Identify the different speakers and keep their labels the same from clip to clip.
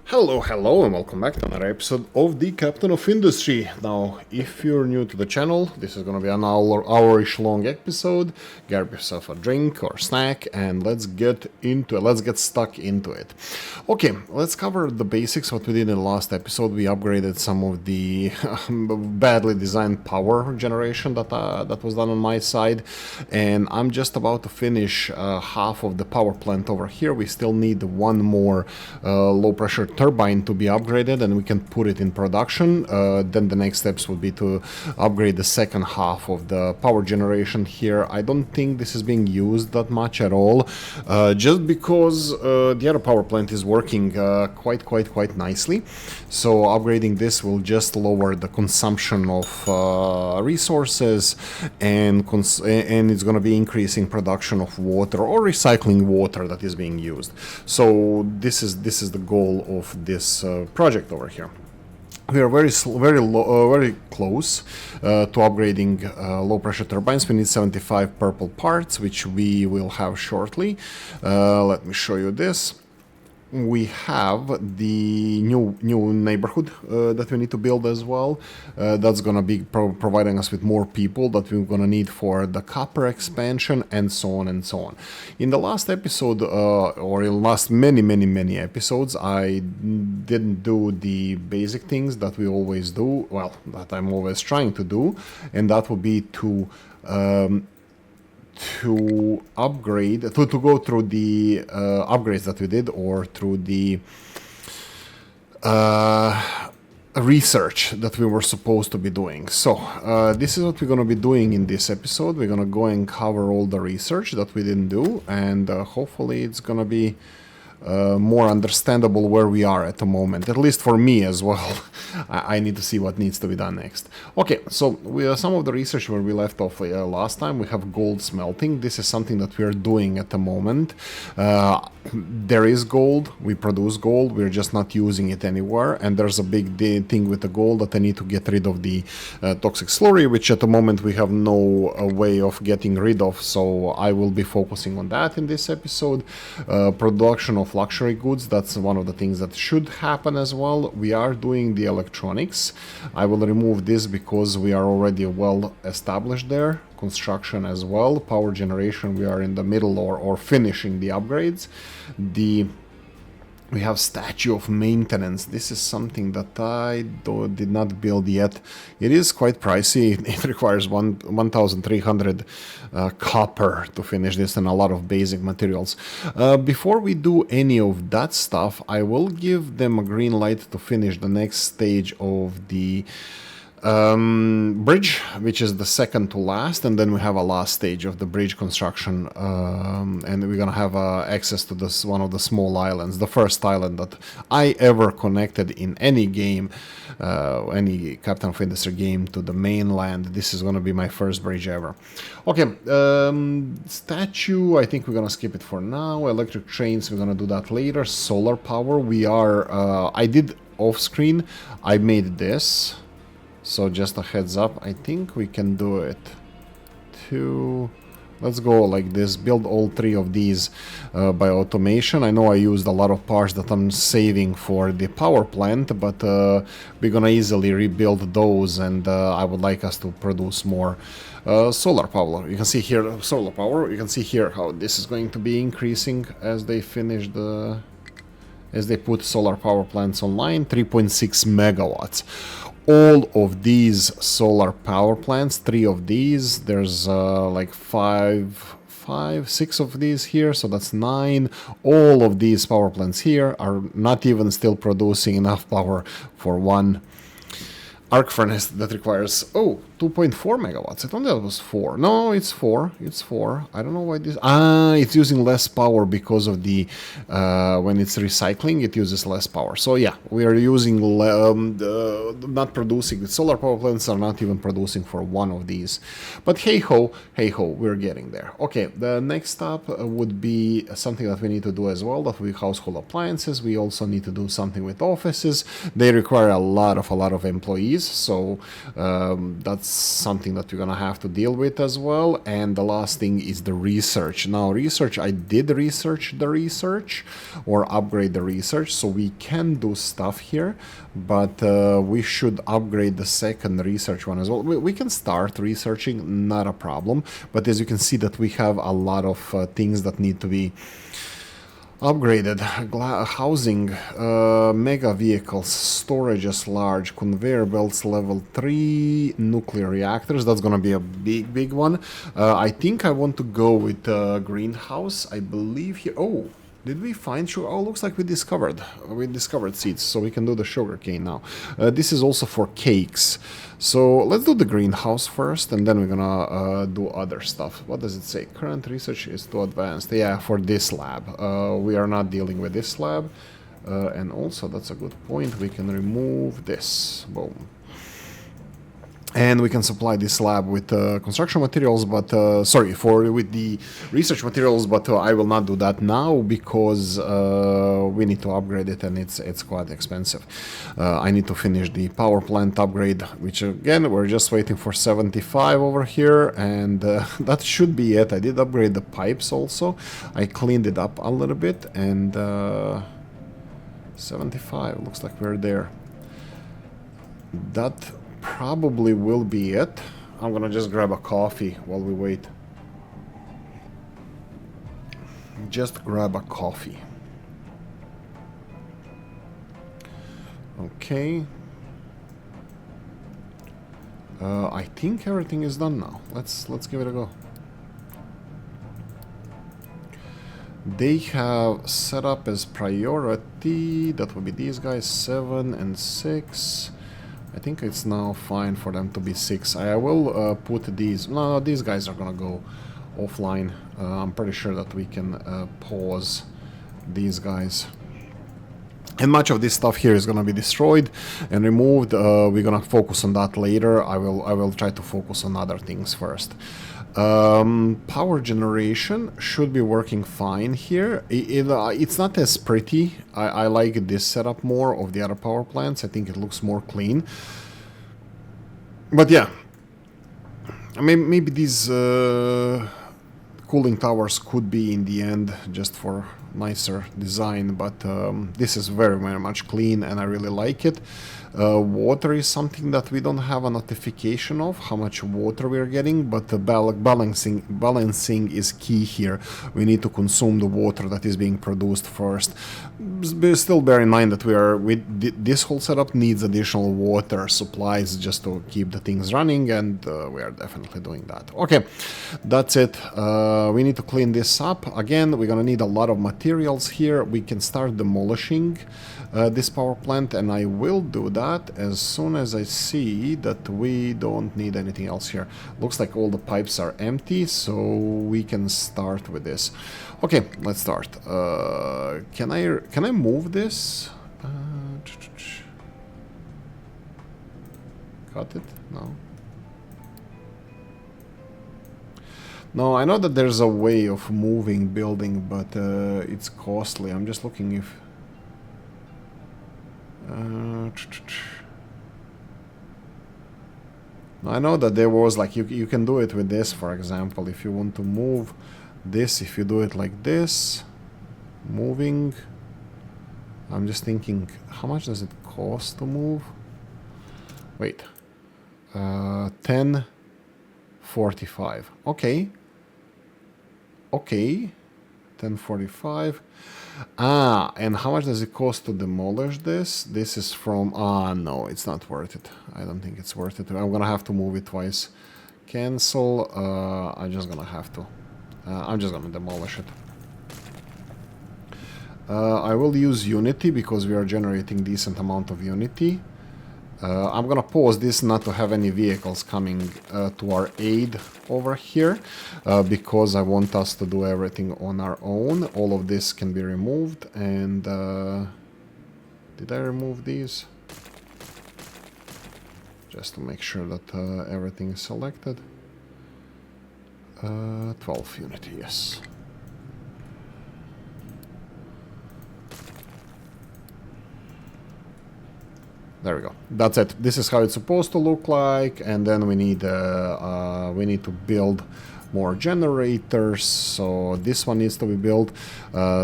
Speaker 1: Hello, and welcome back to another episode of the Captain of Industry. Now, if you're new to the channel, this is going to be an hour-ish long episode. Grab yourself a drink or snack, and let's get into it. Let's get stuck into it. Okay, let's cover the basics. What we did in the last episode, we upgraded some of the badly designed power generation that was done on my side, and I'm just about to finish half of the power plant over here. We still need one more low-pressure turbine to be upgraded, and we can put it in production. Then the next steps would be to upgrade the second half of the power generation here. I don't think this is being used that much at all, just because the other power plant is working quite nicely. So upgrading this will just lower the consumption of resources, and it's going to be increasing production of water or recycling water that is being used. So this is the goal of this project over here. We are very close to upgrading low pressure turbines. We need 75 purple parts, which we will have shortly. Let me show you this. We have the new neighborhood that we need to build as well. That's gonna be providing us with more people that we're gonna need for the copper expansion, and so on and so on. In the last episode, or in the last many episodes, I didn't do the basic things that we always do, well, that I'm always trying to do, and that would be to upgrade, to go through the upgrades that we did, or through the research that we were supposed to be doing. So this is what we're going to be doing in this episode. We're going to go and cover all the research that we didn't do, and hopefully it's going to be more understandable where we are at the moment, at least for me as well. I need to see what needs to be done next. Okay, so some of the research where we left off last time, we have gold smelting. This is something that we are doing at the moment. There is gold, we produce gold, we're just not using it anywhere, and there's a big thing with the gold that I need to get rid of the toxic slurry, which at the moment we have no way of getting rid of, so I will be focusing on that in this episode. Production of luxury goods, that's one of the things that should happen as well. We are doing the electronics. I will remove this because we are already well established there. Construction as well. Power generation, we are in the middle or finishing the upgrades. We have statue of maintenance. This is something that I did not build yet. It is quite pricey. It requires 1,300 copper to finish this, and a lot of basic materials. Before we do any of that stuff, I will give them a green light to finish the next stage of the bridge, which is the second to last, and then we have a last stage of the bridge construction, and we're gonna have access to this one of the small islands, the first island that I ever connected in any game, any Captain of Industry game, to the mainland. This is gonna be my first bridge ever. Okay, statue, I think we're gonna skip it for now. Electric trains, we're gonna do that later. Solar power, we are I did off screen, I made this. So just a heads up, I think we can do it. Let's go like this, build all three of these by automation. I know I used a lot of parts that I'm saving for the power plant, but we're gonna easily rebuild those, and I would like us to produce more solar power. You can see here, solar power, you can see here how this is going to be increasing as they finish as they put solar power plants online. 3.6 megawatts. All of these solar power plants, 3 of these, there's like 6 of these here, so that's 9. All of these power plants here are not even still producing enough power for one arc furnace that requires 2.4 megawatts. I thought that was 4. No, it's 4. It's 4. I don't know why this. It's using less power because of the when it's recycling, it uses less power. So yeah, we are using not producing. The solar power plants are not even producing for one of these. But hey ho, we're getting there. Okay, the next step would be something that we need to do as well. That we household appliances. We also need to do something with offices. They require a lot of employees. So that's that's something that we're gonna have to deal with as well. And the last thing is the research. Now, research, I did research the research or upgrade the research, so we can do stuff here, but we should upgrade the second research one as well. We can start researching, not a problem, but as you can see that we have a lot of things that need to be upgraded. Housing, mega vehicles, storage is large, conveyor belts level 3, nuclear reactors, that's gonna be a big one. I think I want to go with greenhouse, I believe here. Oh, did we find sugar? Oh, looks like we discovered seeds, so we can do the sugar cane now. This is also for cakes. So let's do the greenhouse first, and then we're gonna do other stuff. What does it say? Current research is too advanced. Yeah, for this lab. We are not dealing with this lab. And also, that's a good point, we can remove this. Boom. And we can supply this lab with construction materials, but with the research materials, but I will not do that now because we need to upgrade it, and it's quite expensive. I need to finish the power plant upgrade, which again we're just waiting for 75 over here, and that should be it. I did upgrade the pipes also. I cleaned it up a little bit, and 75 looks like we're there. That probably will be it. I'm gonna just grab a coffee while we wait. Just grab a coffee. Okay. I think everything is done now. Let's give it a go. They have set up as priority. That would be these guys, 7 and 6. I think it's now fine for them to be 6. I will put these... No, these guys are gonna go offline. I'm pretty sure that we can pause these guys. And much of this stuff here is gonna be destroyed and removed. We're gonna focus on that later. I will try to focus on other things first. Power generation should be working fine here. It's not as pretty. I like this setup more of the other power plants. I think it looks more clean. But yeah, maybe these cooling towers could be in the end just for nicer design, but this is very much clean and I really like it. Water is something that we don't have a notification of how much water we're getting, but the balancing is key here. We need to consume the water that is being produced first. Still bear in mind that this whole setup needs additional water supplies just to keep the things running, and we are definitely doing that. Okay, that's it. We need to clean this up. Again, we're gonna need a lot of materials here. We can start demolishing this power plant, and I will do that as soon as I see that we don't need anything else here. Looks like all the pipes are empty, so we can start with this. Okay, let's start. Can I move this? Cut it? No. No, I know that there's a way of moving building, but it's costly. I'm just looking if... I know that there was like you can do it with this, for example, if you want to move this, if you do it like this, moving. I'm just thinking, how much does it cost to move? Wait, 10.45. Okay. Okay, 10.45. Ah, and how much does it cost to demolish this? This is from... Ah, no, it's not worth it. I don't think it's worth it. I'm gonna have to move it twice. Cancel. I'm just gonna have to. I'm just gonna demolish it. I will use Unity because we are generating decent amount of Unity. I'm gonna pause this not to have any vehicles coming to our aid over here because I want us to do everything on our own. All of this can be removed, and did I remove these? Just to make sure that everything is selected. 12 Unity, yes. There we go. That's it. This is how it's supposed to look like, and then we need to build more generators. So this one needs to be built.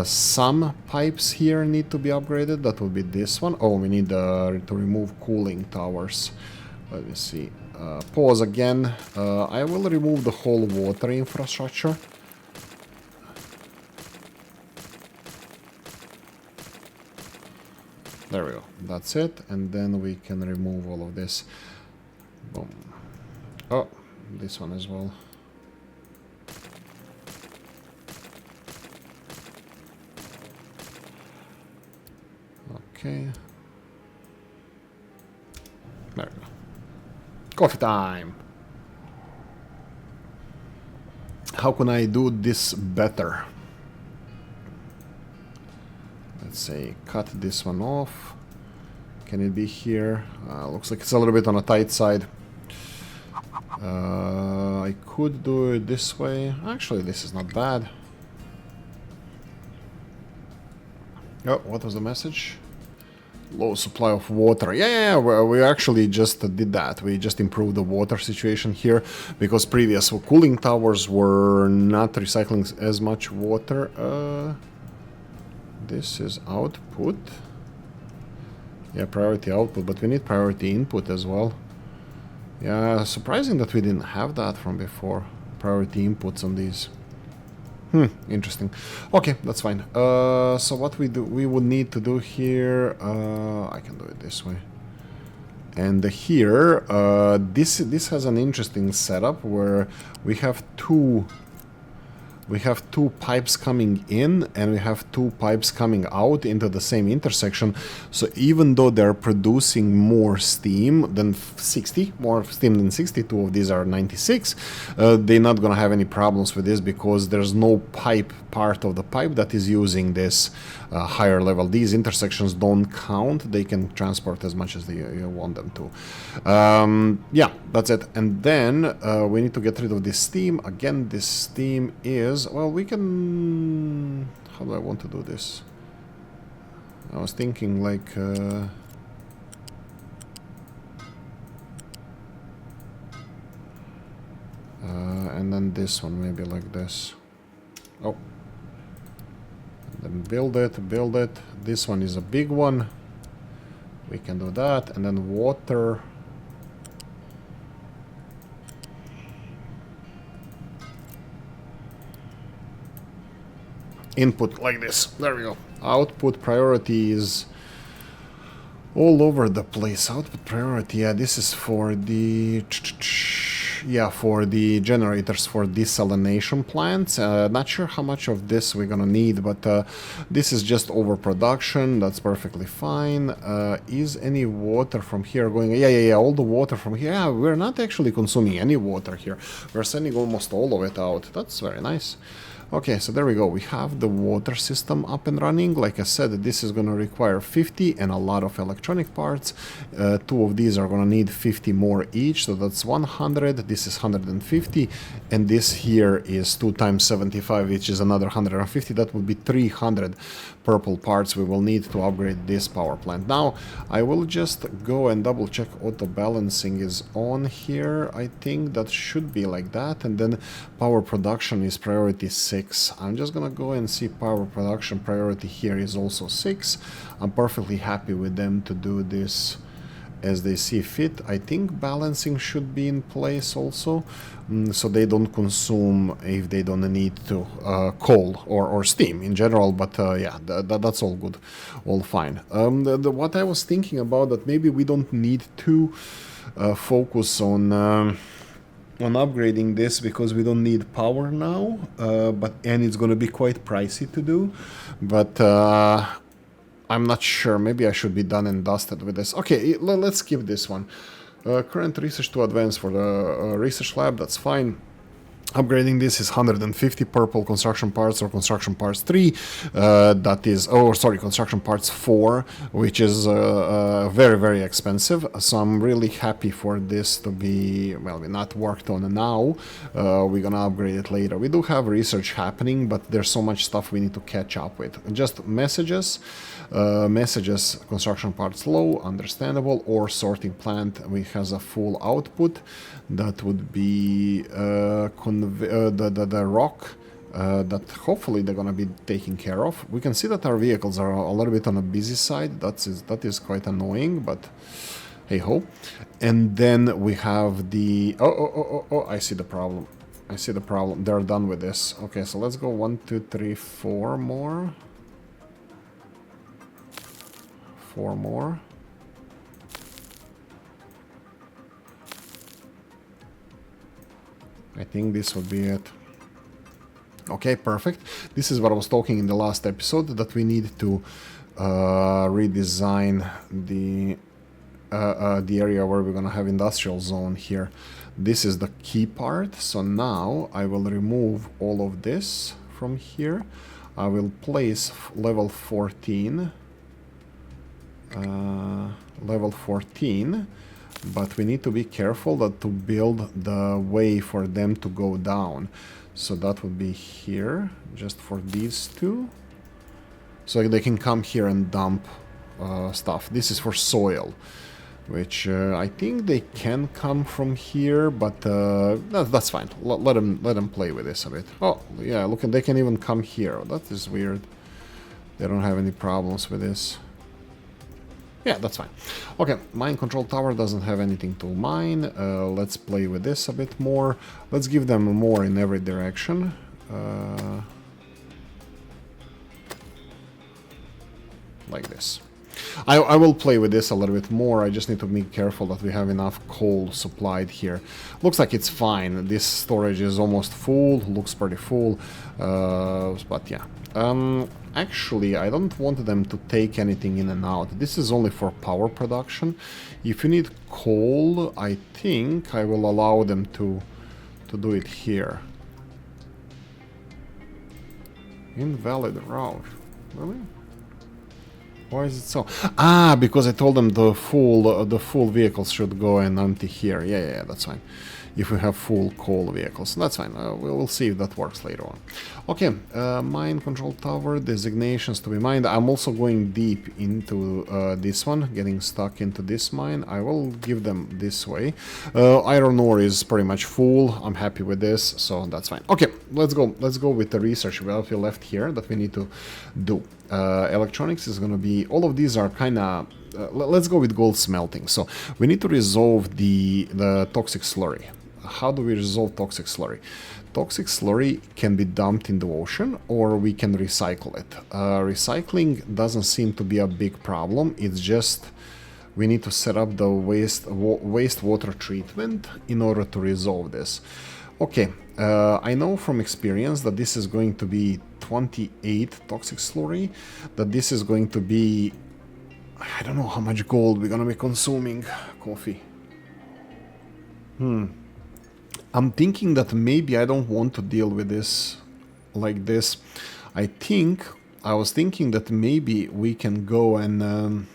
Speaker 1: Some pipes here need to be upgraded. That will be this one. Oh, we need to remove cooling towers. Let me see. Pause again. I will remove the whole water infrastructure. There we go. That's it. And then we can remove all of this. Boom. Oh, this one as well. Okay. There we go. Coffee time. How can I do this better? Let's say cut this one off. Can it be here? Looks like it's a little bit on a tight side. I could do it this way. Actually, this is not bad. Oh, what was the message? Low supply of water. Yeah, we actually just did that. We just improved the water situation here because previous cooling towers were not recycling as much water. This is output. Yeah, priority output, but we need priority input as well. Yeah, surprising that we didn't have that from before. Priority inputs on these. Interesting. Okay, that's fine. So what we would need to do here, I can do it this way. And here, this has an interesting setup where we have two pipes coming in and we have two pipes coming out into the same intersection. So even though they're producing more steam than 60, two of these are 96, they're not gonna have any problems with this because there's no pipe part of the pipe that is using this higher level. These intersections don't count. They can transport as much as you want them to. Yeah, that's it. And then we need to get rid of this steam. Again, this steam is, well, we can, how do I want to do this? I was thinking like and then this one maybe like this. Oh, then build it. This one is a big one. We can do that. And then water. Input like this. There we go. Output priority is all over the place. Output priority. Yeah, this is for the generators for desalination plants. Not sure how much of this we're gonna need, but this is just overproduction. That's perfectly fine. Is any water from here going? Yeah. All the water from here. Yeah, we're not actually consuming any water here. We're sending almost all of it out. That's very nice. Okay, so there we go. We have the water system up and running. Like I said, this is going to require 50 and a lot of electronic parts. Two of these are going to need 50 more each, so that's 100. This is 150, and this here is 2 times 75, which is another 150. That would be 300 purple parts we will need to upgrade this power plant. Now, I will just go and double check auto balancing is on here. I think that should be like that, and then power production is priority 6. I'm just gonna go and see power production priority here is also 6. I'm perfectly happy with them to do this as they see fit. I think balancing should be in place also, so they don't consume if they don't need to coal or steam in general, but yeah, that's all good, all fine. What I was thinking about, that maybe we don't need to focus on upgrading this because we don't need power now, and it's going to be quite pricey to do, but I'm not sure. Maybe I should be done and dusted with this. Okay, let's skip this one. Current research to advance for the research lab, that's fine. Upgrading this is 150 purple construction parts or construction parts 3, that is, oh sorry, construction parts 4, which is very, very expensive. So I'm really happy for this to be, well, we're not worked on now, we're gonna upgrade it later. We do have research happening, but there's so much stuff we need to catch up with. Just messages, construction parts low, understandable, or sorting plant, which has a full output. That would be the rock that hopefully they're gonna be taken care of. We can see that our vehicles are a little bit on the busy side. That is quite annoying, but hey ho. And then we have the oh, I see the problem. I see the problem. They're done with this. Okay, so let's go 1, 2, 3, 4 more. 4 more. I think this would be it. Okay, perfect. This is what I was talking in the last episode, that we need to redesign the area where we're gonna have industrial zone here. This is the key part. So now I will remove all of this from here. I will place level 14. Level 14. But we need to be careful that to build the way for them to go down. So that would be here, just for these two. So they can come here and dump stuff. This is for soil, which I think they can come from here, but that's fine. Let them play with this a bit. Oh, yeah, look, they can even come here. That is weird. They don't have any problems with this. Yeah, that's fine. Okay, mine control tower doesn't have anything to mine. Let's play with this a bit more. Let's give them more in every direction. Like this. I will play with this a little bit more. I just need to be careful that we have enough coal supplied here. Looks like it's fine. This storage is almost full. Looks pretty full. But yeah. Actually, I don't want them to take anything in and out. This is only for power production. If you need coal, I think I will allow them to do it here. Invalid route. Really? Why is it so? Ah, because I told them the full vehicles should go and empty here. Yeah, that's fine. If we have full coal vehicles, that's fine. We'll see if that works later on. Okay, mine control tower designations to be mined. I'm also going deep into this one, getting stuck into this mine. I will give them this way. Iron ore is pretty much full. I'm happy with this, so that's fine. Okay, let's go. Let's go with the research we have left here that we need to do. Electronics is going to be, all of these are kind of, let's go with gold smelting. So we need to resolve the toxic slurry. How do we resolve toxic slurry? Toxic slurry can be dumped in the ocean, or we can recycle it. Recycling doesn't seem to be a big problem. It's just we need to set up the wastewater treatment in order to resolve this. Okay, I know from experience that this is going to be 28 toxic slurry, that this is going to be, I don't know how much gold we're gonna be consuming. Coffee. I'm thinking that maybe I don't want to deal with this like this. I was thinking that maybe we can go and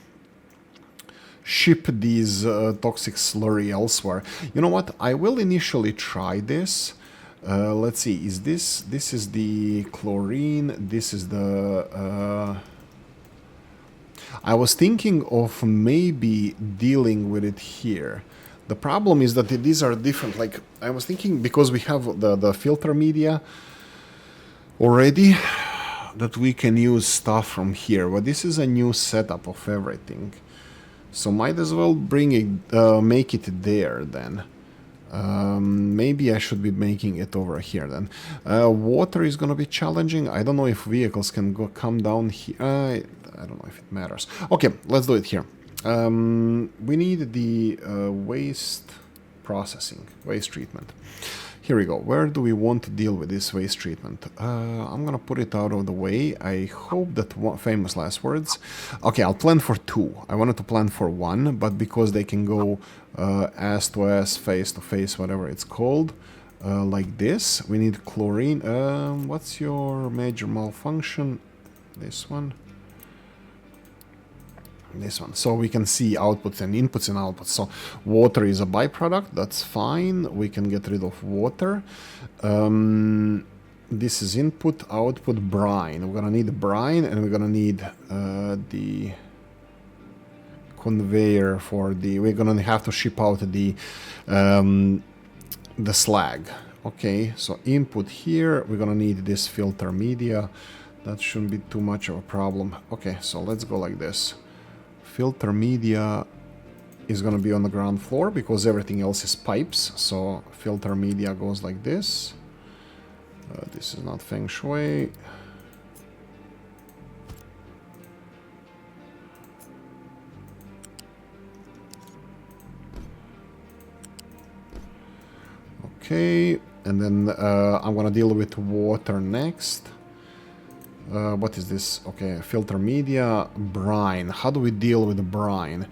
Speaker 1: ship these toxic slurry elsewhere. You know what? I will initially try this. Let's see. Is this is the chlorine? This is the. I was thinking of maybe dealing with it here. The problem is that these are different. Like, I was thinking, because we have the filter media already, that we can use stuff from here. But this is a new setup of everything. So might as well bring it, make it there then. Maybe I should be making it over here then. Water is gonna be challenging. I don't know if vehicles can come down here. I don't know if it matters. Okay, let's do it here. We need the waste processing, waste treatment. Here we go. Where do we want to deal with this waste treatment? I'm gonna put it out of the way. I hope that famous last words. Okay, I'll plan for 2. I wanted to plan for 1, but because they can go ass to ass, face to face, whatever it's called, like this. We need chlorine. What's your major malfunction? This one. This one. So we can see outputs and inputs and outputs. So water is a byproduct. That's fine. We can get rid of water. This is input, output, brine. We're gonna need brine, and we're gonna need the conveyor for the. We're gonna have to ship out the slag. Okay, so input here. We're gonna need this filter media. That shouldn't be too much of a problem. Okay, so let's go like this. Filter media is gonna be on the ground floor because everything else is pipes. So filter media goes like this. This is not feng shui. Okay, and then I'm gonna deal with water next. What is this? Okay, filter media, brine. How do we deal with the brine?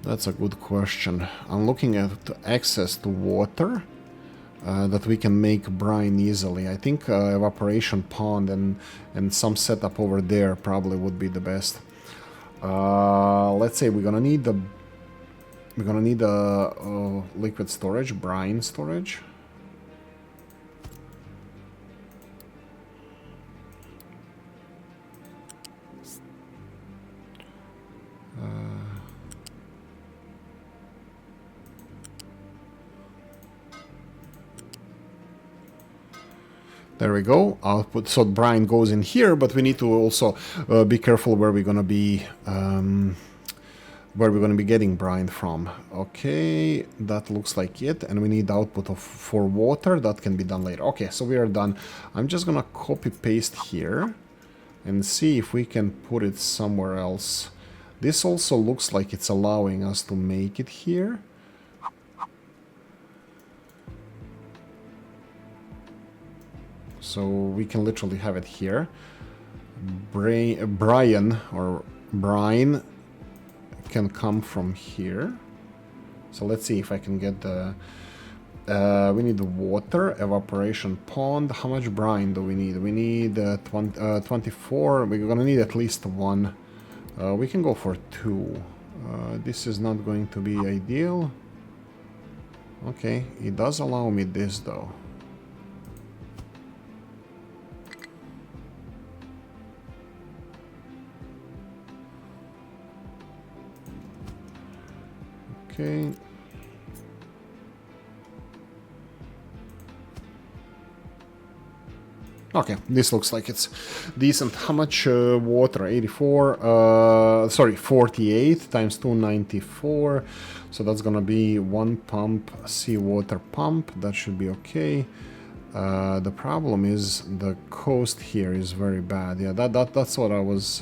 Speaker 1: That's a good question. I'm looking at access to water. That we can make brine easily. I think evaporation pond and some setup over there probably would be the best. Let's say we're gonna need a liquid storage, brine storage. There we go. Output. So brine goes in here, but we need to also be careful where we're gonna be getting brine from. Okay, that looks like it, and we need output for water. That can be done later. Okay, so we are done. I'm just gonna copy paste here and see if we can put it somewhere else. This also looks like it's allowing us to make it here. So we can literally have it here. Brian or brine can come from here. So let's see if I can get the... we need the water, evaporation pond. How much brine do we need? We need 24. We're gonna need at least one. We can go for 2. This is not going to be ideal. Okay, it does allow me this though. Okay. Okay, this looks like it's decent. How much water? 84, sorry, 48 times 294. So that's gonna be 1 pump, seawater pump. That should be okay. The problem is the coast here is very bad. Yeah, that's what I was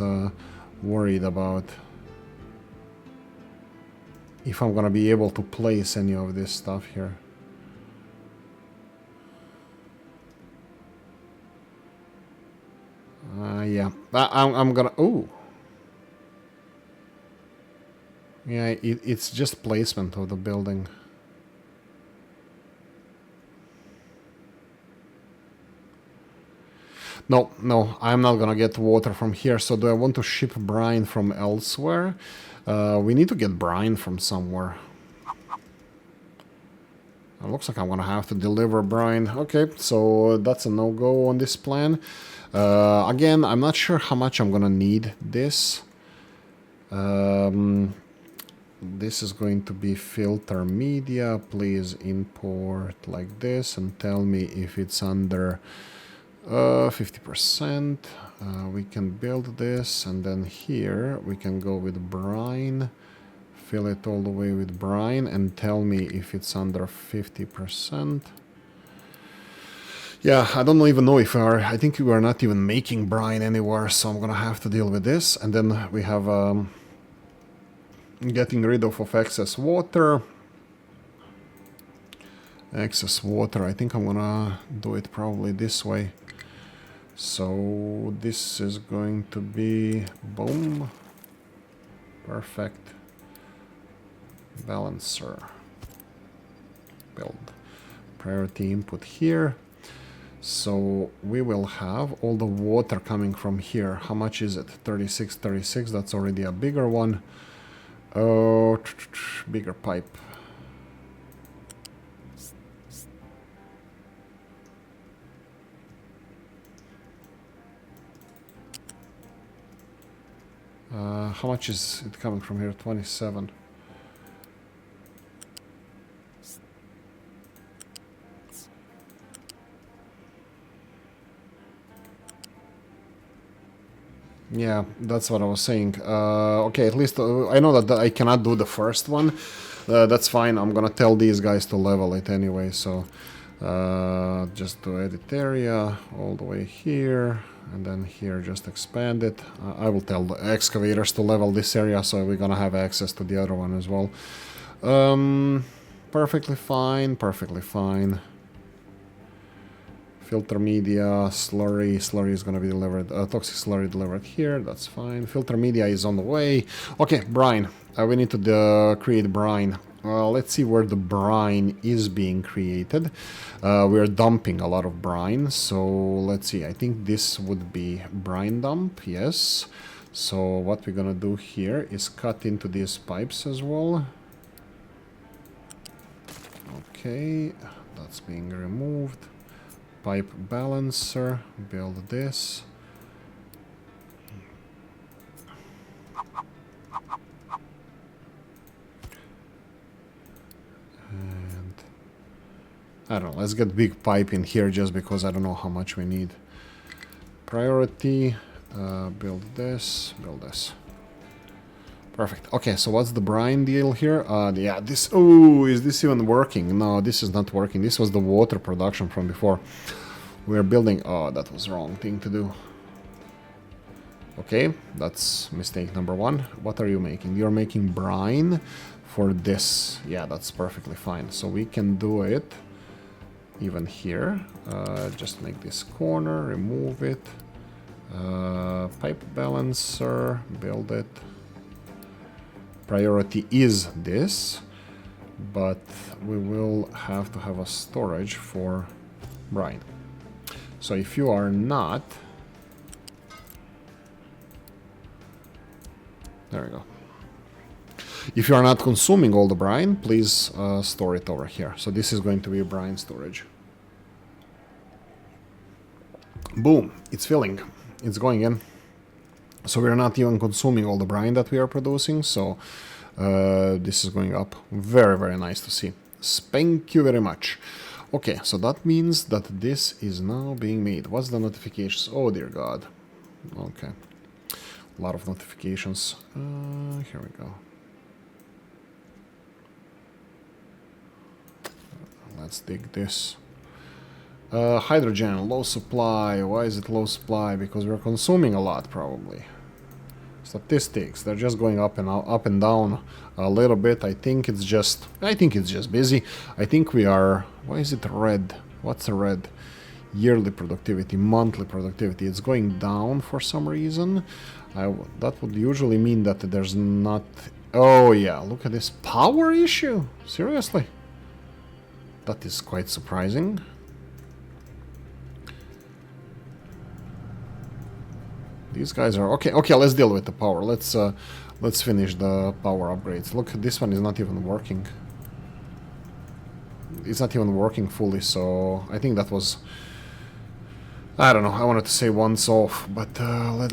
Speaker 1: worried about. If I'm gonna be able to place any of this stuff here. Yeah, I'm gonna... Oh! Yeah, it's just placement of the building. No, I'm not gonna get water from here. So do I want to ship brine from elsewhere? We need to get brine from somewhere. It looks like I'm gonna have to deliver brine. Okay, so that's a no-go on this plan. Again, I'm not sure how much I'm gonna need this. This is going to be filter media. Please import like this and tell me if it's under 50%. We can build this, and then here we can go with brine. Fill it all the way with brine and tell me if it's under 50%. Yeah, I don't even know if we are... I think we are not even making brine anywhere, so I'm gonna have to deal with this. And then we have getting rid of excess water. Excess water, I think I'm gonna do it probably this way. So this is going to be... boom. Perfect. Balancer. Build. priority input here. So we will have all the water coming from here. How much is it? 36, 36. That's already a bigger one. Oh, bigger pipe. How much is it coming from here? 27. Yeah, that's what I was saying. Okay, at least I know that I cannot do the first one. That's fine. I'm gonna tell these guys to level it anyway. So just to edit area all the way here, and then here just expand it. I will tell the excavators to level this area, so we're gonna have access to the other one as well. Perfectly fine. Perfectly fine. Filter media, slurry is going to be delivered, toxic slurry delivered here, that's fine. Filter media is on the way. Okay, brine. We need to create brine. Let's see where the brine is being created. We're dumping a lot of brine, so let's see. I think this would be brine dump, yes. So what we're going to do here is cut into these pipes as well. Okay, that's being removed. Pipe balancer, build this. And I don't know, let's get big pipe in here just because I don't know how much we need. Priority, build this, build this. Perfect. Okay, so what's the brine deal here? Yeah, this... Oh, is this even working? No, this is not working. This was the water production from before. We're building... Oh, that was the wrong thing to do. Okay, that's mistake number one. What are you making? You're making brine for this. Yeah, that's perfectly fine. So we can do it even here. Just make this corner, remove it. Pipe balancer, build it. Priority is this, but we will have to have a storage for brine. So if you are not... There we go. If you are not consuming all the brine, please store it over here. So this is going to be brine storage. Boom, it's filling. It's going in. So we're not even consuming all the brine that we are producing, so this is going up. Very, very nice to see. Thank you very much. Okay, so that means that this is now being made. What's the notifications? Oh, dear God. Okay. A lot of notifications. Here we go. Let's dig this. Hydrogen, low supply. Why is it low supply? Because we're consuming a lot, probably. Statistics, they're just going up and down a little bit. I think it's just busy. I think we are... Why is it red? What's the red? Yearly productivity, monthly productivity. It's going down for some reason. That would usually mean that there's not... Oh yeah, look at this power issue. Seriously? That is quite surprising. These guys are okay. Okay, let's deal with the power. Let's finish the power upgrades. Look, this one is not even working. It's not even working fully, so I think that was... I don't know. I wanted to say once off, but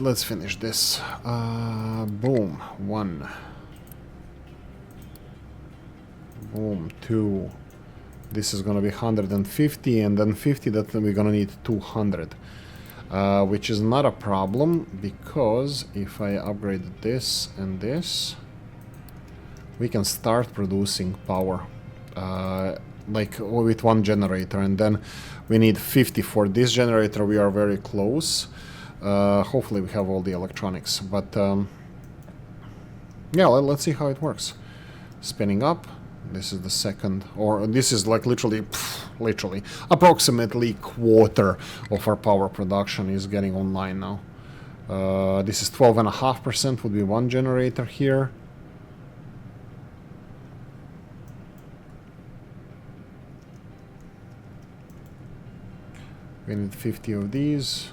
Speaker 1: let's finish this. Boom, 1. Boom, 2. This is gonna be 150, and then 50. That we're gonna need 200. Which is not a problem, because if I upgrade this and this, we can start producing power, like with one generator, and then we need 50 for this generator. We are very close. Hopefully we have all the electronics, but yeah, let's see how it works. Spinning up. This is the second, or this is like literally approximately quarter of our power production is getting online now. This is 12.5% would be one generator here. We need 50 of these.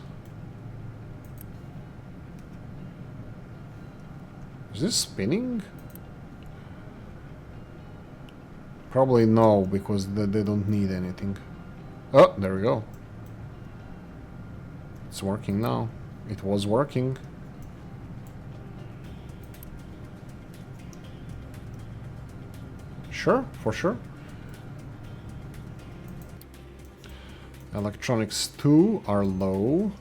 Speaker 1: Is this spinning? Probably no, because they don't need anything. Oh, there we go. It's working now. It was working. Sure, for sure. Electronics 2 are low.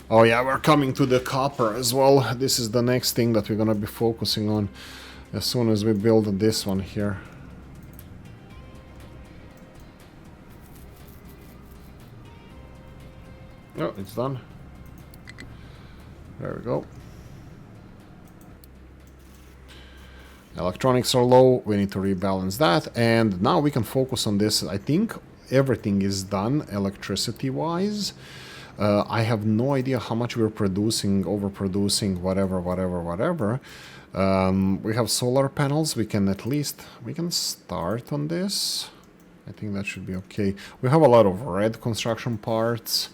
Speaker 1: Oh yeah, we're coming to the copper as well. This is the next thing that we're gonna be focusing on as soon as we build this one here. Oh, it's done. There we go. Electronics are low, we need to rebalance that, and now we can focus on this. I think everything is done electricity-wise. I have no idea how much we're producing, overproducing, whatever. We have solar panels, we can start on this. I think that should be okay. We have a lot of red construction parts.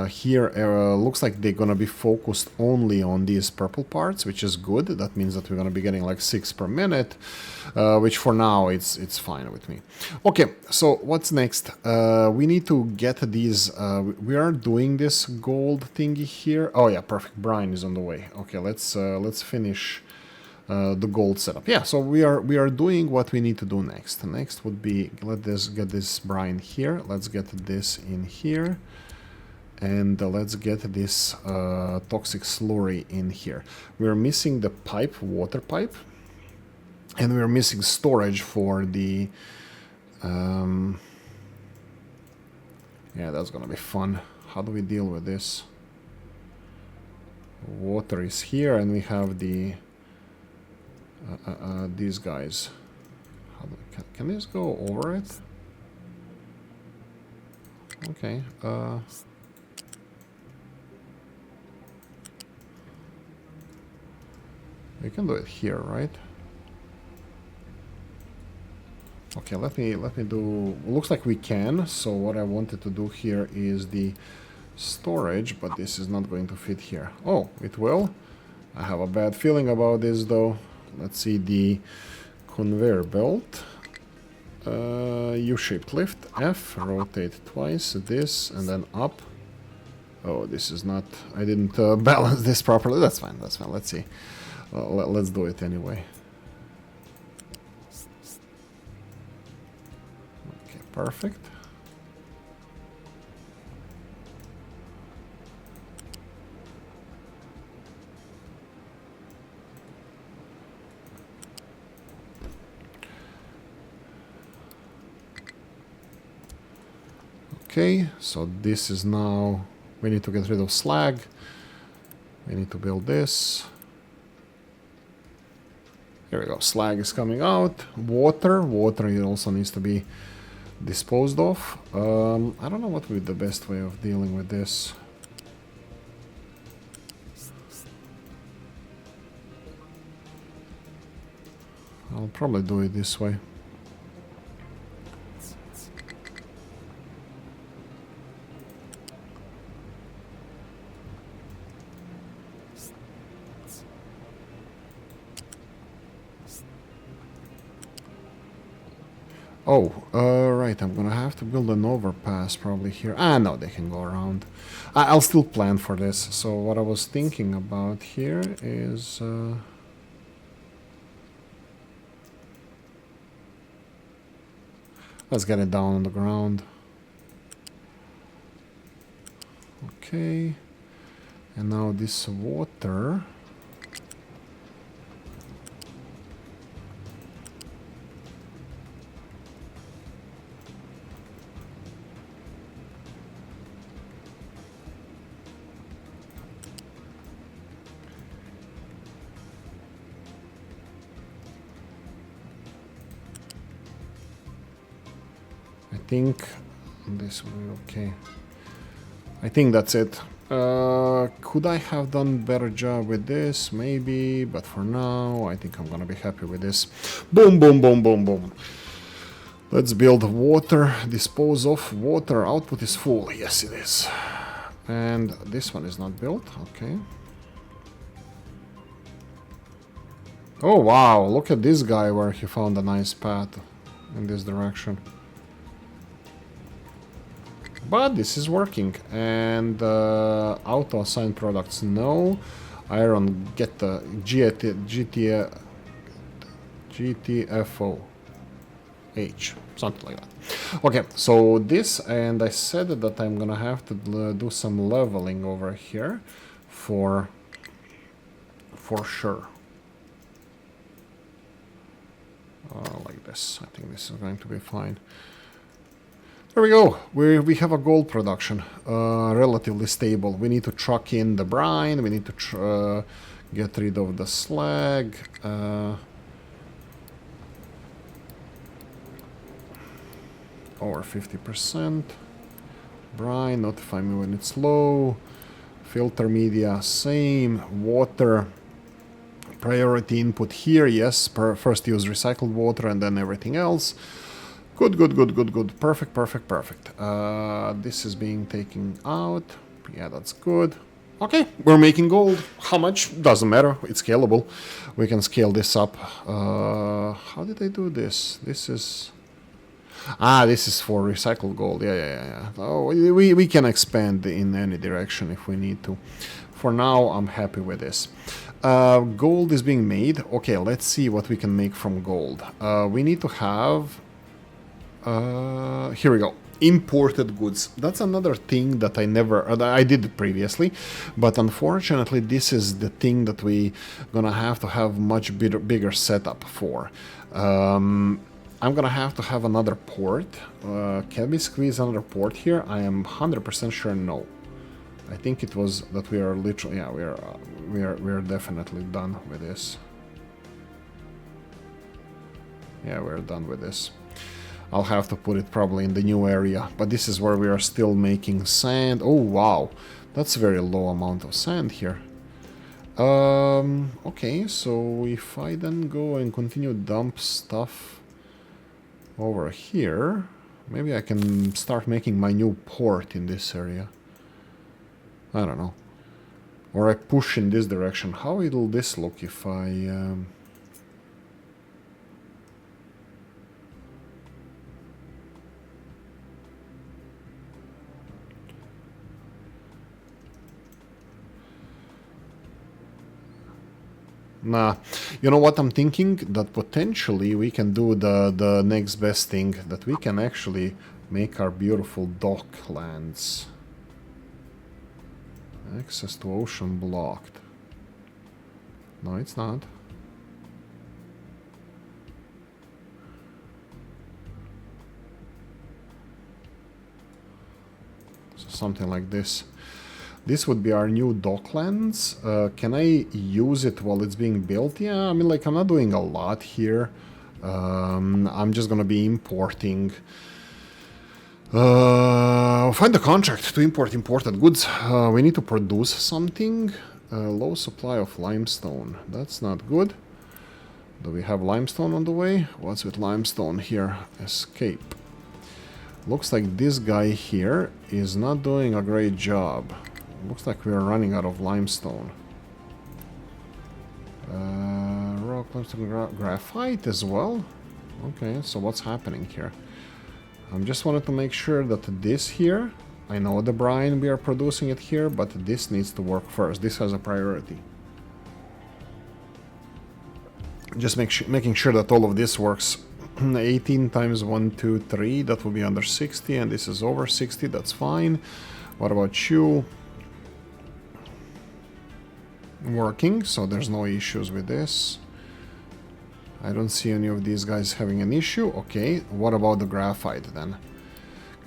Speaker 1: Here looks like they're gonna be focused only on these purple parts, which is good. That means that we're gonna be getting like 6 per minute, which for now it's fine with me. Okay, so what's next? We need to get these. We are doing this gold thingy here. Oh yeah, perfect. Brine is on the way. Okay, let's finish the gold setup. Yeah, so we are doing what we need to do next. Next would be let's get this brine here. Let's get this in here. And let's get this toxic slurry in here. We're missing the pipe, water pipe, and we're missing storage for the... yeah, that's gonna be fun. How do we deal with this? Water is here, and we have the these guys. Can this go over it? Okay. We can do it here, right? Okay, let me do... Looks like we can. So what I wanted to do here is the storage, but this is not going to fit here. Oh, it will. I have a bad feeling about this, though. Let's see the conveyor belt. U-shaped lift. F. Rotate twice. This and then up. Oh, this is not... I didn't balance this properly. That's fine. That's fine. Let's see. Let's do it anyway. Okay, perfect. Okay, so this is now... We need to get rid of slag. We need to build this. Here we go. Slag is coming out. Water. Water it also needs to be disposed of. I don't know what would be the best way of dealing with this. I'll probably do it this way. Oh, right, I'm gonna have to build an overpass probably here. Ah, no, they can go around. I'll still plan for this. So what I was thinking about here is... let's get it down on the ground. Okay. And now this water... I think this will be okay. I think that's it. Could I have done a better job with this? Maybe, but for now, I think I'm gonna be happy with this. Boom, boom, boom, boom, boom. Let's build water, dispose of water, output is full, yes it is. And this one is not built, okay. Oh wow, look at this guy where he found a nice path in this direction. But this is working, and auto-assign products, no. Iron, get the GTFO. H, something like that. Okay, so this, and I said that I'm gonna have to do some leveling over here for sure. Like this, I think this is going to be fine. There we go, we have a gold production, relatively stable. We need to truck in the brine, we need to get rid of the slag. Over 50%. Brine, notify me when it's low. Filter media, same. Water, priority input here, yes. First use recycled water and then everything else. Good, good, good, good, good. Perfect, perfect, perfect. This is being taken out. Yeah, that's good. Okay, we're making gold. How much? Doesn't matter. It's scalable. We can scale this up. How did I do this? This is... Ah, this is for recycled gold. Yeah. Oh, we can expand in any direction if we need to. For now, I'm happy with this. Gold is being made. Okay, let's see what we can make from gold. We need to have... here we go. Imported goods. That's another thing that I did previously, but unfortunately this is the thing that we gonna have to have much bigger setup for. I'm gonna have to have another port. Can we squeeze another port here? I am 100% sure no. I think it was that we are literally, yeah, we are definitely done with this. Yeah, we're done with this. I'll have to put it probably in the new area, but this is where we are still making sand. Oh wow, that's a very low amount of sand here. Okay, so if I then go and continue dump stuff over here, maybe I can start making my new port in this area. I don't know. Or I push in this direction. How will this look if I... Nah, you know what I'm thinking? That potentially we can do the next best thing, that we can actually make our beautiful docklands. Access to ocean blocked. No, it's not. So something like this. This would be our new docklands. Can I use it while it's being built? Yeah, I mean, like, I'm not doing a lot here. I'm just gonna be importing... find a contract to import imported goods. We need to produce something. Low supply of limestone. That's not good. Do we have limestone on the way? What's with limestone here? Escape. Looks like this guy here is not doing a great job. Looks like we are running out of limestone. Rock, limestone, graphite as well? Okay, so what's happening here? I just wanted to make sure that this here, I know the brine, we are producing it here, but this needs to work first. This has a priority. Just making sure that all of this works. 18 times 1, 2, 3, that will be under 60, and this is over 60, that's fine. What about you? Working, so there's no issues with this. I don't see any of these guys having an issue. Okay, what about the graphite then?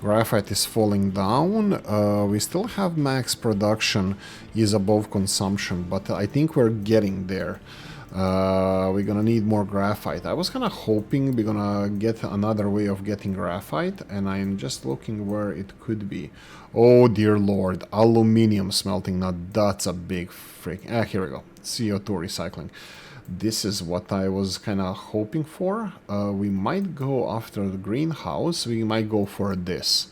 Speaker 1: Graphite is falling down. We still have max production is above consumption, but I think we're getting there. We're gonna need more graphite. I was kind of hoping we're gonna get another way of getting graphite, and I'm just looking where it could be. Oh dear lord, aluminium smelting. Now that's a big freak. Ah, here we go. CO2 recycling. This is what I was kind of hoping for. We might go after the greenhouse. We might go for this.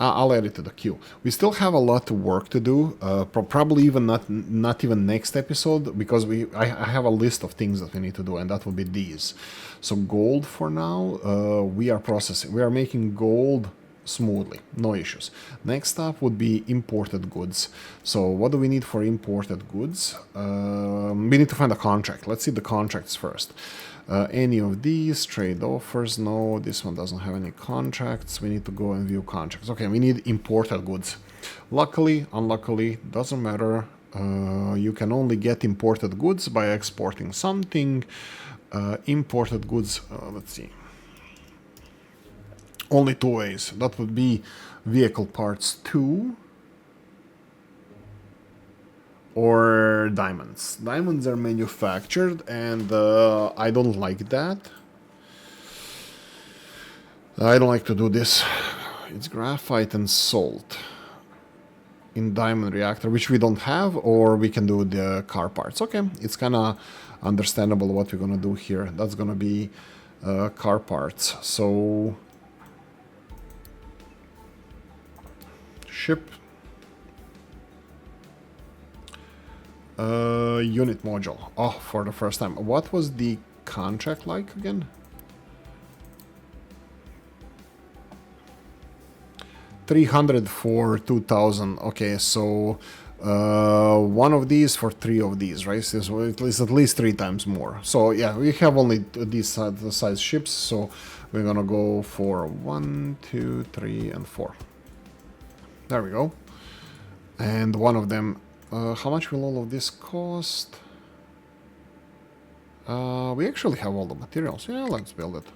Speaker 1: I'll add it to the queue. We still have a lot of work to do. Probably even not even next episode, because I have a list of things that we need to do, and that will be these. So gold for now. We are processing. We are making gold smoothly, no issues. Next up would be imported goods. So what do we need for imported goods? We need to find a contract. Let's see the contracts first. Any of these trade offers? No, this one doesn't have any contracts. We need to go and view contracts. Okay, we need imported goods. Luckily, unluckily, doesn't matter. You can only get imported goods by exporting something. Imported goods, let's see. Only two ways. That would be vehicle parts 2 or diamonds. Diamonds are manufactured, and I don't like that. I don't like to do this. It's graphite and salt in diamond reactor, which we don't have, or we can do the car parts. Okay, it's kind of understandable what we're gonna do here. That's gonna be car parts. So ship unit module. Oh, for the first time. What was the contract like again? $300 for 2,000. Okay, so one of these for 3 of these, right? So it's at least 3 times more. So yeah, we have only these size ships, so we're gonna go for 1, 2, 3, and 4. There we go. And one of them, how much will all of this cost? We actually have all the materials. Yeah, let's build it.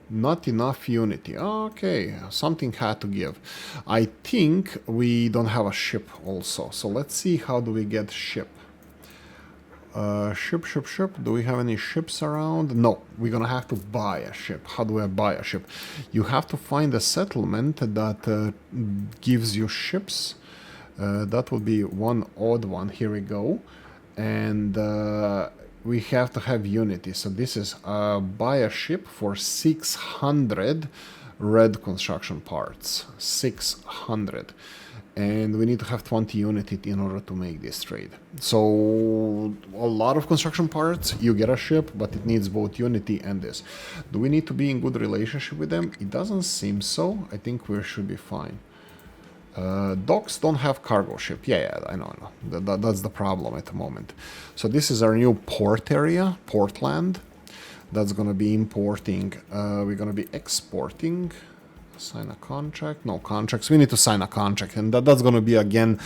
Speaker 1: Not enough unity. Okay, something had to give. I think we don't have a ship also. So let's see, how do we get ship? Ship. Do we have any ships around? No, we're gonna have to buy a ship. How do I buy a ship? You have to find a settlement that gives you ships. That will be one odd one. Here we go. And we have to have unity. So this is buy a ship for 600 red construction parts. 600. And we need to have 20 unity in order to make this trade. So a lot of construction parts, you get a ship, but it needs both unity and this. Do we need to be in good relationship with them? It doesn't seem so. I think we should be fine. Docks don't have cargo ship. Yeah, I know. That's the problem at the moment. So this is our new port area, Portland. That's going to be importing. We're going to be exporting. Sign a contract. No contracts. We need to sign a contract, and that's going to be again,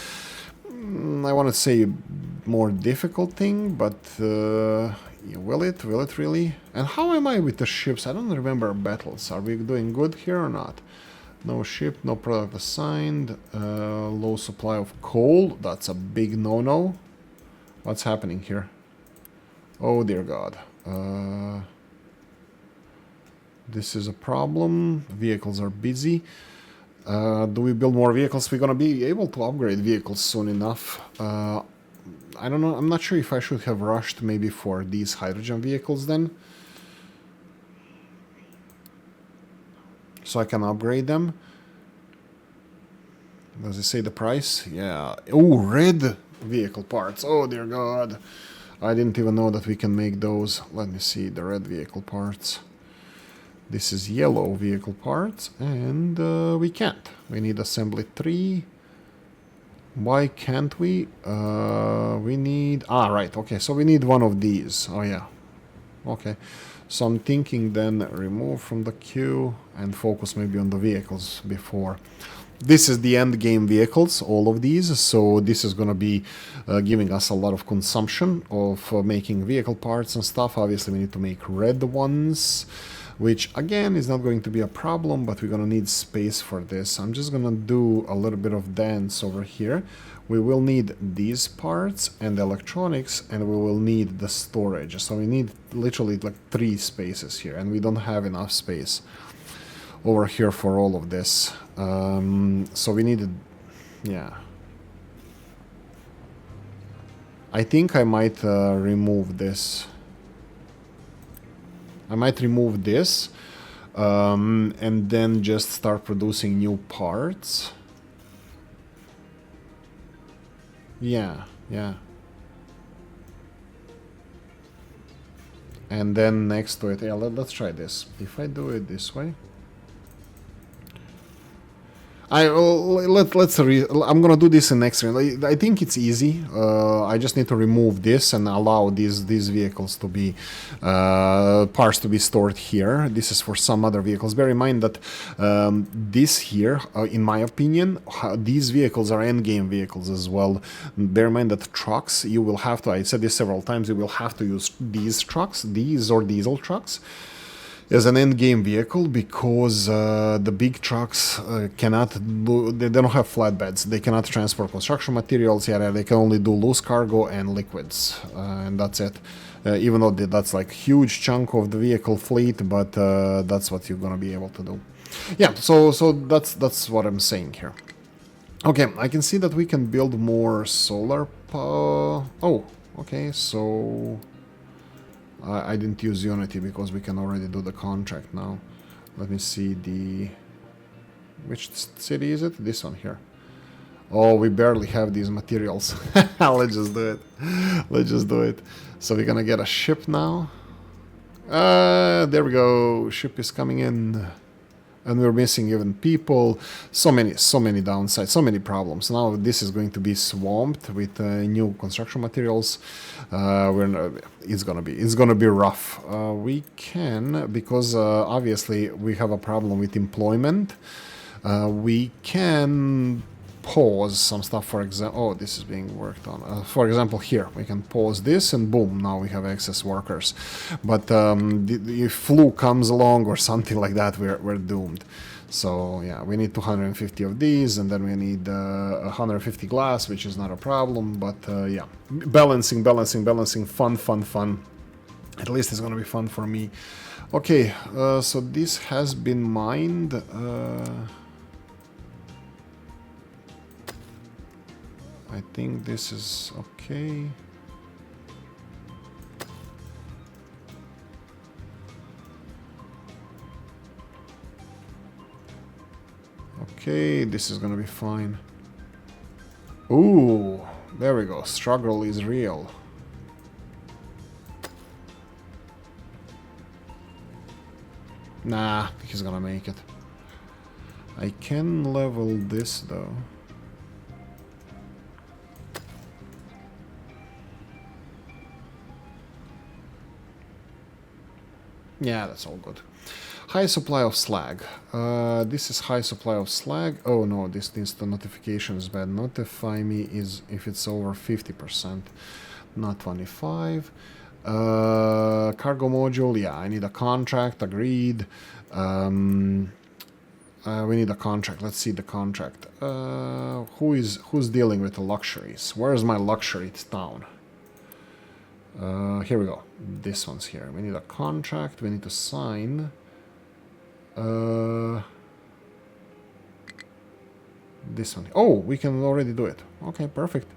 Speaker 1: I want to say, more difficult thing, but will it really? And how am I with the ships? I don't remember battles. Are we doing good here or not? No ship, no product assigned, low supply of coal. That's a big no-no. What's happening here? Oh dear God. This is a problem. Vehicles are busy. Do we build more vehicles? We're gonna be able to upgrade vehicles soon enough. I don't know. I'm not sure if I should have rushed maybe for these hydrogen vehicles then. So I can upgrade them. Does it say the price? Yeah. Oh, red vehicle parts. Oh dear God. I didn't even know that we can make those. Let me see the red vehicle parts. This is yellow vehicle parts, and we can't. We need assembly 3. Why can't we? We need... right. Okay, so we need one of these. Oh, yeah. Okay. So I'm thinking then remove from the queue and focus maybe on the vehicles before. This is the end game vehicles, all of these. So this is going to be giving us a lot of consumption of making vehicle parts and stuff. Obviously, we need to make red ones, which again is not going to be a problem, but we're going to need space for this. I'm just going to do a little bit of dance over here. We will need these parts and electronics, and we will need the storage. So we need literally like 3 spaces here, and we don't have enough space over here for all of this. So we needed, yeah. I think I might remove this. I might remove this and then just start producing new parts. Yeah, yeah. And then next to it, yeah, let's try this. If I do it this way. I'm gonna do this in next round. I think it's easy. I just need to remove this and allow these vehicles to be parts to be stored here. This is for some other vehicles. Bear in mind that this here, in my opinion, these vehicles are endgame vehicles as well. Bear in mind that trucks, you will have to. I said this several times. You will have to use these trucks, these or diesel trucks, as an end-game vehicle, because the big trucks cannot do, they don't have flatbeds, they cannot transport construction materials, yeah, they can only do loose cargo and liquids, and that's it. Even though that's like huge chunk of the vehicle fleet, but that's what you're gonna be able to do. Yeah, so that's what I'm saying here. Okay, I can see that we can build more solar power. Oh, okay, so I didn't use Unity because we can already do the contract now. Let me see the... Which city is it? This one here. Oh, we barely have these materials. Let's just do it. Let's just do it. So we're gonna get a ship now. There we go. Ship is coming in. And we're missing even people. So many downsides, so many problems. Now this is going to be swamped with new construction materials. It's gonna be rough. We can, because obviously we have a problem with employment. We can pause some stuff. For example, oh, this is being worked on. For example, here we can pause this, and boom, now we have excess workers. But if flu comes along or something like that, we're doomed. So yeah, we need 250 of these, and then we need 150 glass, which is not a problem. But yeah, balancing, fun. At least it's gonna be fun for me. Okay, so this has been mined. I think this is okay. Okay, this is gonna be fine. Ooh, there we go. Struggle is real. Nah, he's gonna make it. I can level this though. Yeah, that's all good. High supply of slag. This is high supply of slag. Oh no, this needs the notification is bad. Notify me is if it's over 50%, not 25. Cargo module. Yeah, I need a contract. Agreed. We need a contract. Let's see the contract. Who's dealing with the luxuries? Where's my luxury town? Here we go. This one's here. We need a contract. We need to sign. This one. Oh, we can already do it. Okay, perfect.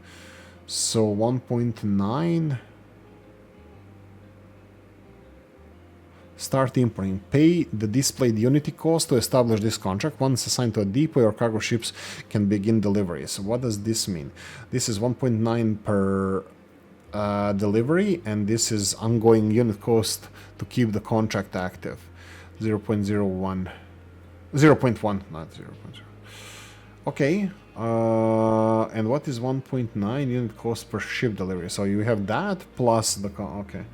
Speaker 1: So 1.9. Start importing. Pay the displayed Unity cost to establish this contract. Once assigned to a depot, your cargo ships can begin deliveries. What does this mean? This is 1.9 per delivery, and this is ongoing unit cost to keep the contract active. 0.01. 0.1, not 0.0. Okay. And what is 1.9 unit cost per ship delivery? So you have that plus the... Okay.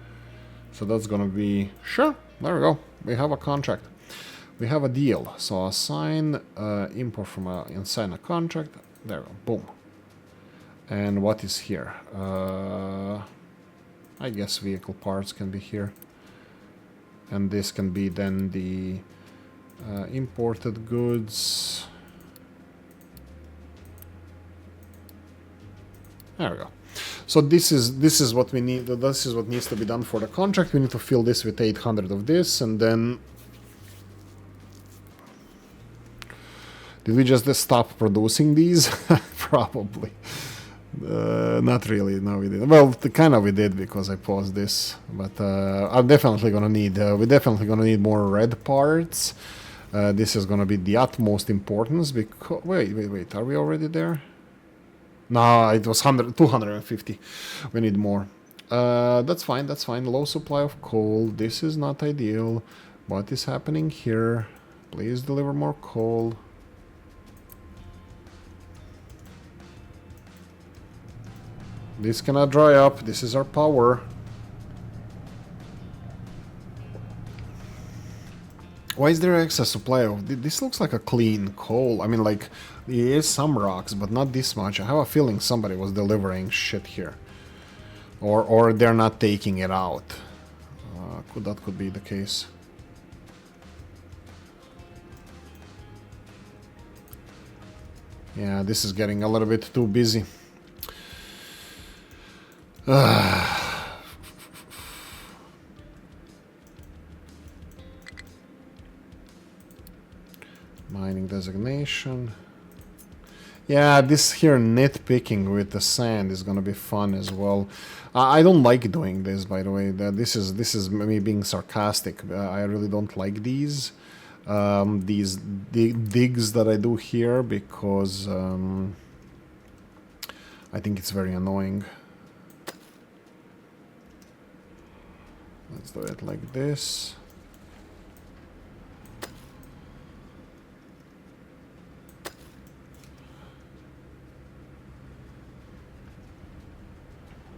Speaker 1: So that's gonna be... Sure. There we go. We have a contract. We have a deal. So assign import from and sign a contract. There we go. Boom. And what is here? I guess vehicle parts can be here. And this can be then the imported goods. There we go. So this is what we need. This is what needs to be done for the contract. We need to fill this with 800 of this, and then did we just stop producing these? Probably. Not really. No, we didn't. Well, kind of we did because I paused this, but I'm definitely gonna need. We're definitely gonna need more red parts. This is gonna be the utmost importance because. Wait. Are we already there? No, it was 250. We need more. That's fine. That's fine. Low supply of coal. This is not ideal. What is happening here? Please deliver more coal. This cannot dry up. This is our power. Why is there excess supply of... This looks like a clean coal. I mean, like, there is some rocks, but not this much. I have a feeling somebody was delivering shit here. Or they're not taking it out. That could be the case. Yeah, this is getting a little bit too busy. Mining designation. Yeah, this here nitpicking with the sand is gonna be fun as well. I don't like doing this, by the way. This is me being sarcastic. I really don't like these digs that I do here because I think it's very annoying. Let's do it like this.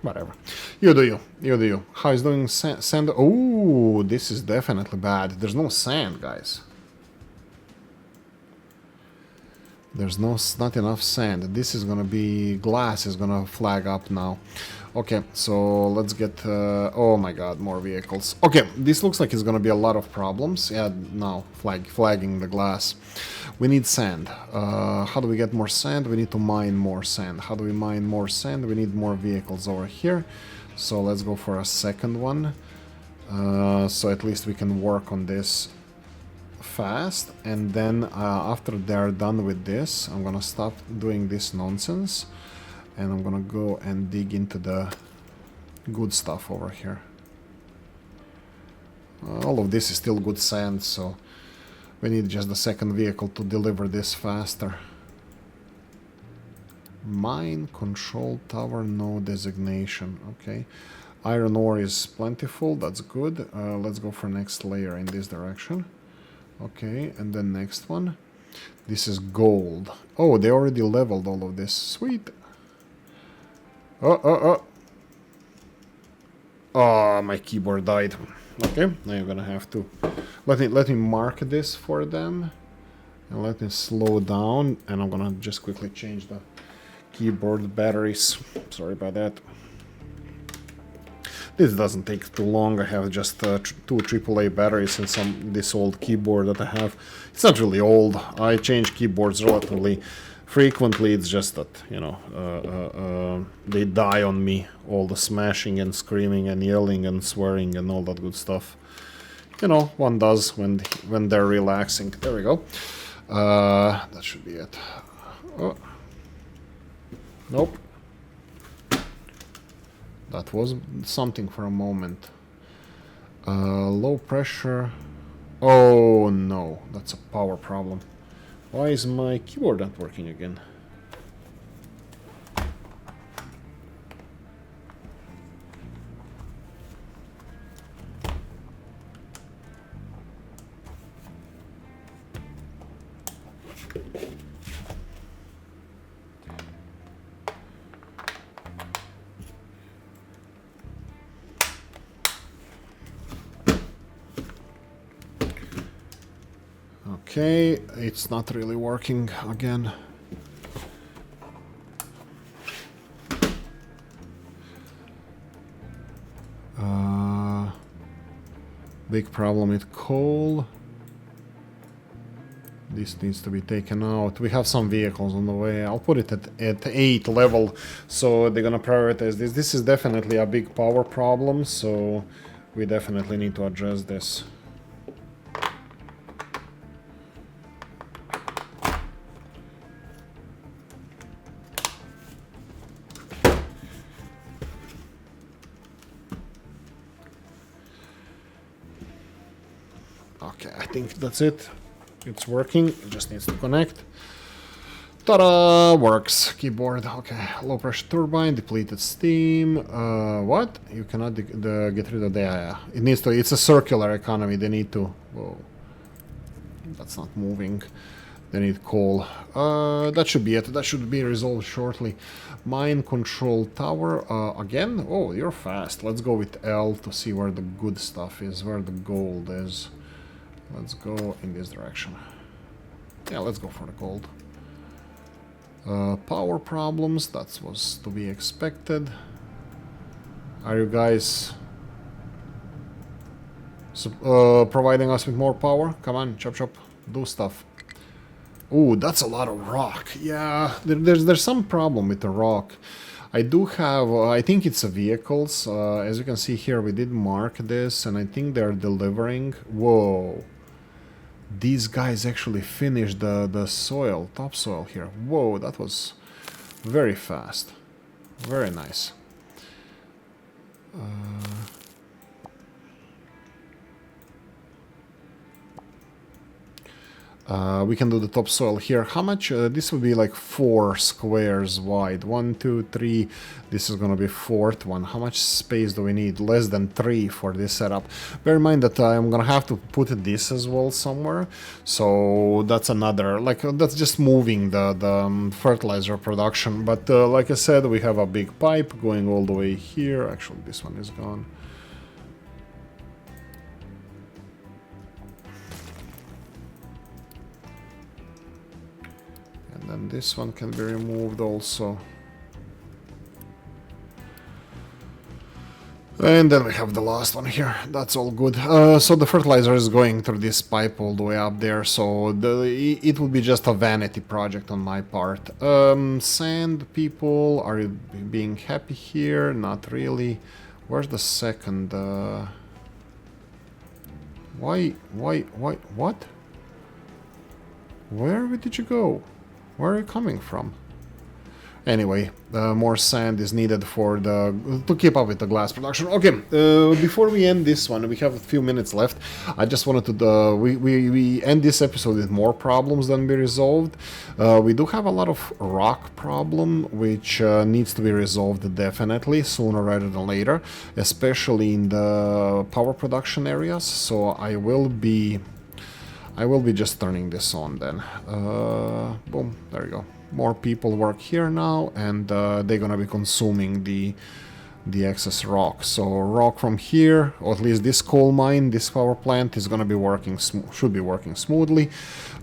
Speaker 1: Whatever. You do you. You do you. How is doing sand? Oh, this is definitely bad. There's no sand, guys. There's not enough sand. This is gonna be... Glass is gonna flag up now. Okay, so let's get... oh my god, more vehicles. Okay, this looks like it's gonna be a lot of problems. Yeah, now flagging the glass. We need sand. How do we get more sand? We need to mine more sand. How do we mine more sand? We need more vehicles over here. So let's go for a second one. So at least we can work on this fast. And then after they're done with this, I'm gonna stop doing this nonsense. And I'm gonna go and dig into the good stuff over here. All of this is still good sand, so we need just the second vehicle to deliver this faster. Mine control tower, no designation. Okay. Iron ore is plentiful, that's good. Let's go for next layer in this direction. Okay, and then next one. This is gold. Oh, they already leveled all of this. Sweet. Oh, my keyboard died. Okay, now you're gonna have to let me mark this for them and let me slow down, and I'm gonna just quickly change the keyboard batteries. Sorry about that. This doesn't take too long. I have just two AAA batteries and this old keyboard that I have. It's not really old. I change keyboards relatively frequently. It's just that, you know, they die on me. All the smashing and screaming and yelling and swearing and all that good stuff. You know, one does when they're relaxing. There we go. That should be it. Oh. Nope. That was something for a moment. Low pressure. Oh no, that's a power problem. Why is my keyboard not working again? Okay, it's not really working again. Big problem with coal. This needs to be taken out. We have some vehicles on the way. I'll put it at 8 level, so they're gonna prioritize this. This is definitely a big power problem, so we definitely need to address this. Okay, I think that's it. It's working. It just needs to connect. Ta-da! Works. Keyboard. Okay. Low pressure turbine. Depleted steam. What? You cannot get rid of the... Yeah. It needs to... It's a circular economy. They need to... Whoa. That's not moving. They need coal. That should be it. That should be resolved shortly. Mine control tower. Again? Oh, you're fast. Let's go with L to see where the good stuff is. Where the gold is. Let's go in this direction. Yeah, let's go for the gold. Power problems, that was to be expected. Are you guys providing us with more power? Come on, chop chop, do stuff. Ooh, that's a lot of rock. Yeah, there's some problem with the rock. I do have, I think it's vehicles. As you can see here, we did mark this, and I think they're delivering. Whoa. These guys actually finished the soil, topsoil here. Whoa, that was very fast. Very nice. We can do the topsoil here. How much? This would be like 4 squares wide. 1, 2, 3. This is gonna be 4th one. How much space do we need? Less than 3 for this setup. Bear in mind that I'm gonna have to put this as well somewhere. So that's another, like, that's just moving the fertilizer production. But like I said, we have a big pipe going all the way here. Actually, this one is gone. And this one can be removed also. And then we have the last one here. That's all good. So the fertilizer is going through this pipe all the way up there. So it would be just a vanity project on my part. Sand people, are you being happy here? Not really. Where's the second? Why? What? Where did you go? Where are you coming from? Anyway, more sand is needed for to keep up with the glass production. Okay, before we end this one, we have a few minutes left. I just wanted to we end this episode with more problems than we resolved. We do have a lot of rock problem, which needs to be resolved definitely sooner rather than later, especially in the power production areas. So I will be just turning this on then. Boom, there you go. More people work here now, and they're gonna be consuming the excess rock. So rock from here, or at least this coal mine, this power plant is gonna be working, should be working smoothly.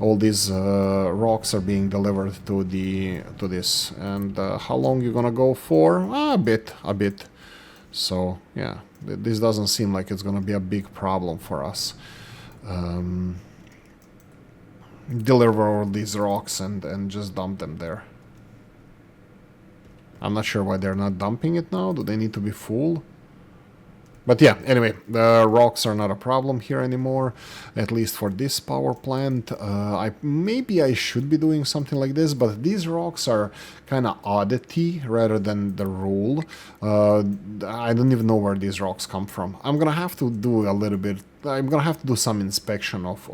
Speaker 1: All these rocks are being delivered to this. And how long you gonna go for? A bit. So yeah, this doesn't seem like it's gonna be a big problem for us. Deliver all these rocks and just dump them there. I'm not sure why they're not dumping it now. Do they need to be full? But yeah, anyway, the rocks are not a problem here anymore, at least for this power plant. Maybe I should be doing something like this, but these rocks are kind of oddity rather than the rule. I don't even know where these rocks come from. I'm gonna have to do a little bit. I'm gonna have to do some inspection of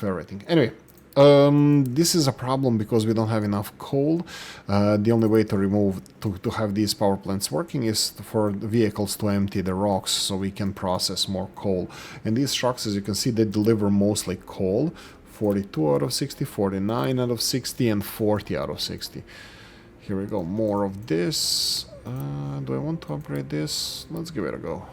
Speaker 1: everything. Anyway. This is a problem because we don't have enough coal. The only way to have these power plants working is for the vehicles to empty the rocks so we can process more coal. And these trucks, as you can see, they deliver mostly coal. 42 out of 60, 49 out of 60, and 40 out of 60. Here we go, more of this. Do I want to upgrade this? Let's give it a go.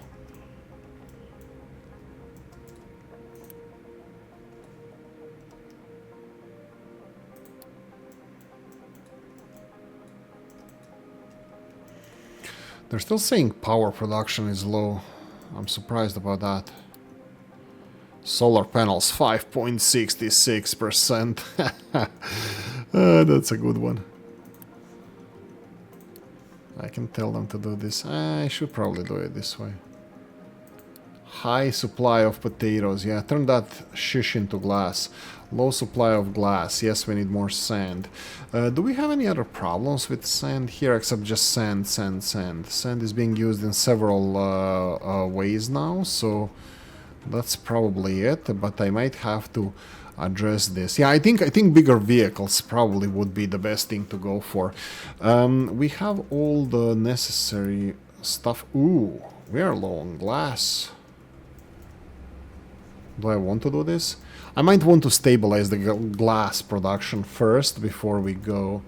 Speaker 1: They're still saying power production is low. I'm surprised about that. Solar panels, 5.66%. That's a good one. I can tell them to do this. I should probably do it this way. High supply of potatoes. Yeah, turn that shish into glass. Low supply of glass. Yes, we need more sand. Do we have any other problems with sand here except just sand? Sand is being used in several ways now, so That's probably it, but I might have to address this. Yeah, I think bigger vehicles probably would be the best thing to go for. We have all the necessary stuff. Ooh, we are low on glass. Do I want to do this? I might want to stabilize the glass production first before we go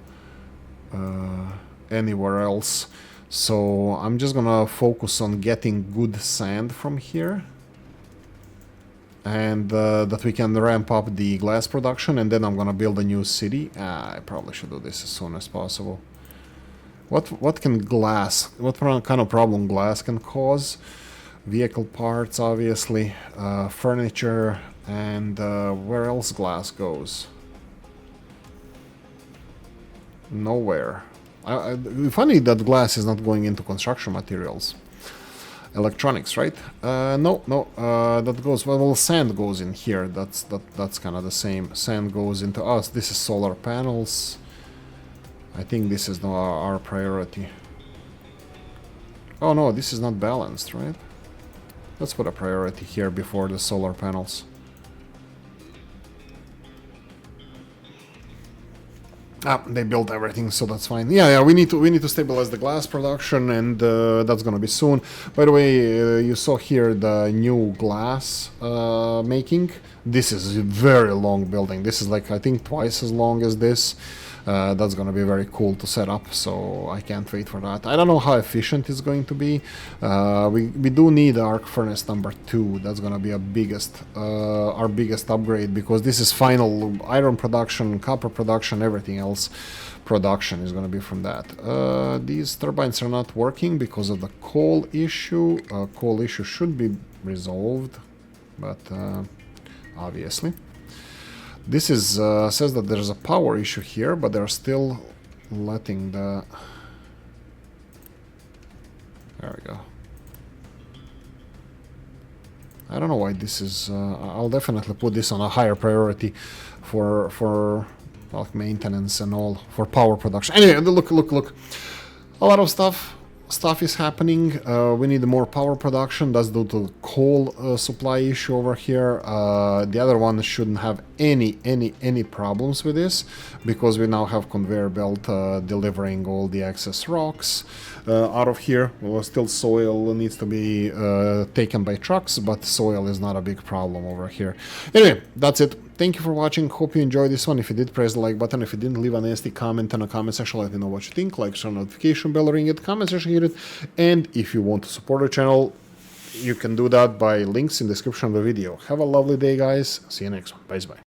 Speaker 1: anywhere else. So I'm just gonna focus on getting good sand from here, and that we can ramp up the glass production, and then I'm gonna build a new city. I probably should do this as soon as possible. What can glass, what kind of problem glass can cause? Vehicle parts, obviously, furniture, and where else glass goes? Nowhere. Funny that glass is not going into construction materials. Electronics, right? No, that goes, well, sand goes in here. That's kind of the same. Sand goes into us. This is solar panels. I think this is our priority. Oh no, this is not balanced, right? Let's put a priority here before the solar panels. They built everything, so that's fine. Yeah, we need to stabilize the glass production, and that's gonna be soon. By the way, you saw here the new glass making. This is a very long building. This is like, I think, twice as long as this. That's gonna be very cool to set up, so I can't wait for that. I don't know how efficient it's going to be. We do need arc furnace number 2. That's gonna be our biggest upgrade, because this is final iron production, copper production, everything else production is gonna be from that. These turbines are not working because of the coal issue. Coal issue should be resolved, but obviously. This is says that there's a power issue here, but they're still letting the... There we go. I don't know why this is... I'll definitely put this on a higher priority for like maintenance and all, for power production. Anyway, look. A lot of stuff is happening. We need more power production. That's due to coal supply issue over here. The other one shouldn't have any problems with this, because we now have conveyor belt delivering all the excess rocks out of here. Well, still soil needs to be taken by trucks, but soil is not a big problem over here. Anyway, that's it. Thank you for watching. Hope you enjoyed this one. If you did, press the like button. If you didn't, leave a nasty comment in the comment section. Let me know what you think. Like, share, notification bell, ring it, comment section, hit it. And if you want to support the channel, you can do that by links in the description of the video. Have a lovely day, guys. See you next one. Bye-bye.